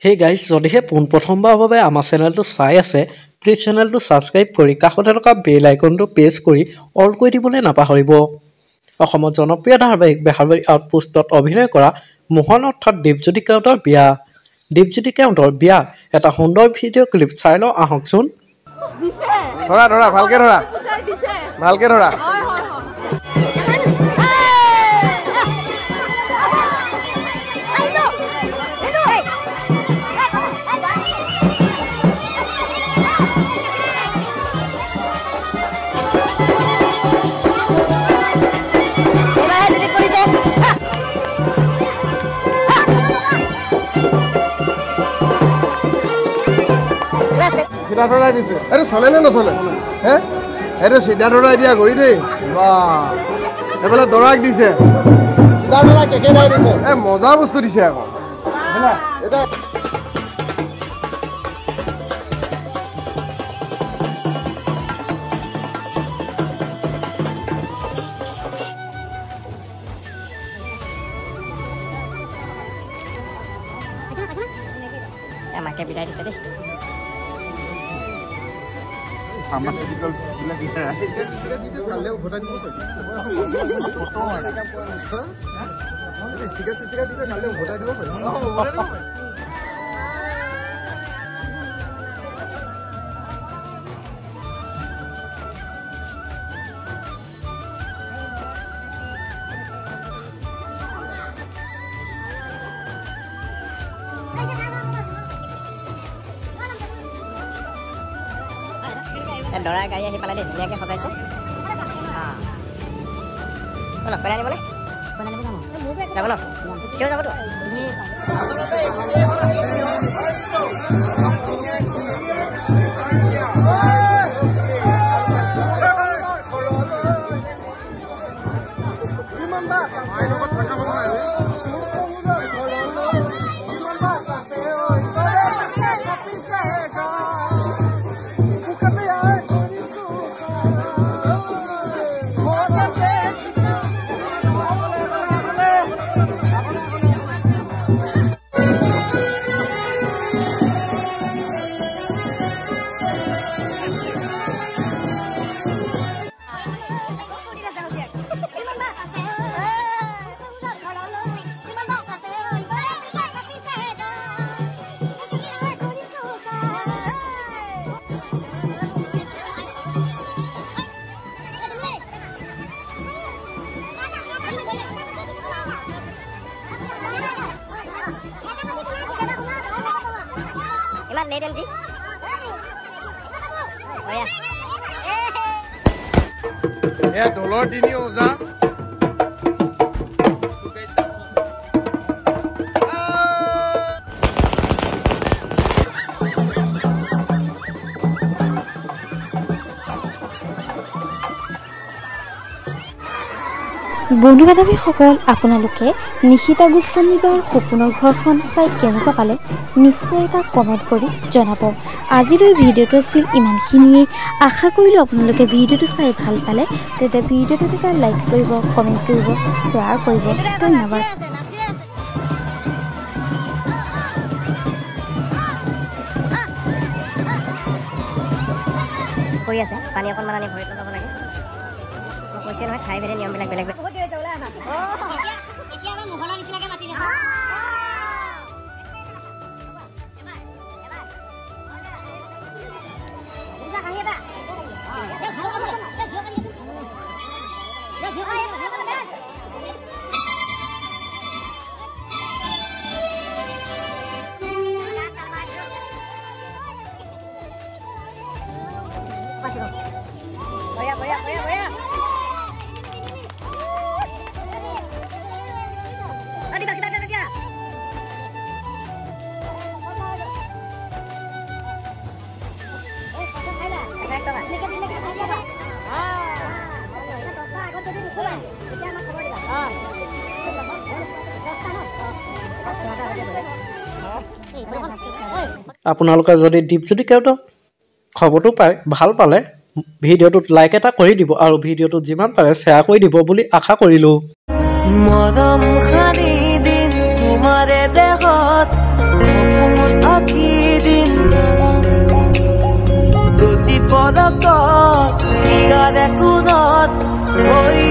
Hey guys, যদিহে পোনপ্ৰথমবাৰৰ বাবে আমাৰ চেনেলটো চাই আছে, প্লিজ চেনেলটো সাবস্ক্ৰাইব কৰি কাষতে থকা বেল আইকনটো প্ৰেছ কৰি অল কৰি দিবলৈ নাপাহৰিব। অসমত জনপ্ৰিয় ধাৰাবাহিক বেহাৰবাৰী আউটপোষ্টত অভিনয় কৰা মোহন অৰ্থাৎ দীপজ্যোতি কেওটৰ বিয়া। দীপজ্যোতি কেওটৰ বিয়া এটা সুন্দৰ ভিডিঅ' ক্লিপ চাই লওঁ আহকচোন। ধৰা ধৰা ভালকে ধৰা ভালকে ধৰা সিধা ধৰাই দিছে এইটো চলে নে নচলে হে এইটো সিধা ধৰাই দিয়া ঘড়ী দেই বাহ এইফালে দৰাক দিছে সিধা ধৰাই কেকে দাই দিছে মজা বস্তু দিছে আকৌ এটা মাকে বিদায় দিছে দেই pharmaceutical like kalle bhota dibo photo sticker dibe kalle bhota dibo দৰা গাড়ী আহি পালে দেই ধুনীয়াকৈ সজাইছে পেলাই আনিবনে যাব ন চিঞৰ যাবতো Late MG. Oh yeah. Yeah, dollar dini oza. বন্ধু বান্ধৱীসকল আপোনালোকে নিশিতা গোস্বামীৰ সপোনৰ ঘৰখন চাই কেনেকুৱা পালে নিশ্চয় এটা কমেণ্ট কৰি জনাব। আজিলৈ ভিডিঅ'টো আছিল ইমানখিনিয়েই। আশা কৰিলোঁ আপোনালোকে ভিডিঅ'টো চাই ভাল পালে। তেতিয়া ভিডিঅ'টো এটা লাইক কৰিব, কমেণ্ট কৰিব, শ্বেয়াৰ কৰিব। ধন্যবাদ। কৰি আছে পানী অকণমান আনি ভৰিত লগাব লাগে। কৈছে নহয় ঠাই ভেদে নিয়মবিলাক বেলেগ বেলেগ। এতিয়া আমাৰ মোহনৰ নিচিনাকৈ মাতি দিছে। আপোনালোকে যদি দীপজ্যোতি কেওটৰ খবৰটো পাই ভাল পালে ভিডিঅ'টোত লাইক এটা কৰি দিব আৰু ভিডিঅ'টো যিমান পাৰে শ্বেয়াৰ কৰি দিব বুলি আশা কৰিলোঁ। মৰম খানি দিন তোমাৰে দেহত পদকত ইয়াৰে কোনত হৈ